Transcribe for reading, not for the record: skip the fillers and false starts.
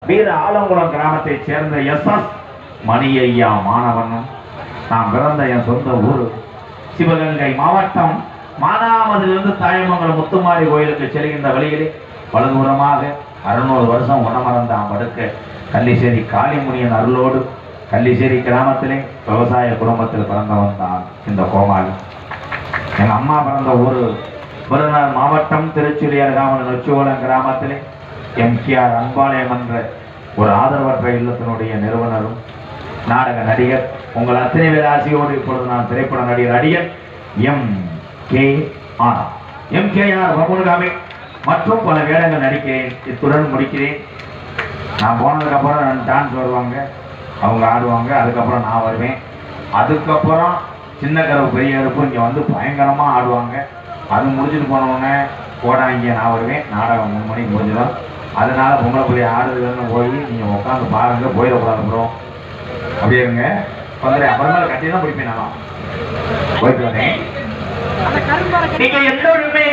வீர ஆலங்குளம் கிராமத்தை சேர்ந்த எஸ்.எஸ். மணியையா மாணவனும் நான் பிறந்த என் சொந்த ஊர் சிவகங்கை மாவட்டம் மானாமதிலிருந்து தாயமங்கலம் முத்துமாரி கோயிலுக்கு செல்கின்ற வழியிலே பலதூரமாக 600 வருஷம் உணமறந்தான் படுக்க கள்ளிசேரி காளிமுனியன் அருளோடு கள்ளிசேரி கிராமத்திலே விவசாய குடும்பத்தில் பிறந்தவன் தான் இந்த கோமாளி. என் அம்மா பிறந்த ஊர் விருதுநகர் மாவட்டம் திருச்சுழி அருகாமல் நொச்சியோளம் கிராமத்திலே எம்.கே.ஆர். அன்பாலயம் என்ற ஒரு ஆதரவற்ற இல்லத்தினுடைய நிறுவனரும் நாடக நடிகர் உங்கள் அத்தனை பேர் ஆசையோடு இப்பொழுது நான் திரைப்பட நடிகர் நடிகர் எம்.கே.ஆர். பபுன்காமி மற்றும் பல வேடங்கள் நடிக்கிறேன். இத்துடன் முடிக்கிறேன். நான் போனதுக்கப்புறம் டான்ஸ் வருவாங்க, அவங்க ஆடுவாங்க, அதுக்கப்புறம் நான் வருவேன். அதுக்கப்புறம் சின்ன கருவு பெரிய கருப்பு இங்கே வந்து பயங்கரமாக ஆடுவாங்க. அது முடிச்சுட்டு போனவுடனே போடா இங்கே நான் வருவேன். நாடகம் 3 மணிக்கு முடிஞ்சிடும். அதனால பொம்பளை பிள்ளை ஆடுதுன்னு போய் நீங்கள் உட்காந்து பாருங்க, போயிடக்கூடாது ப்ரோ. அப்படியே இருங்க வந்துடுறேன். அப்புறமேல கட்டி தான் பிடிப்பேன். நான் போயிட்டு வரேன். நீங்கள் எல்லோருமே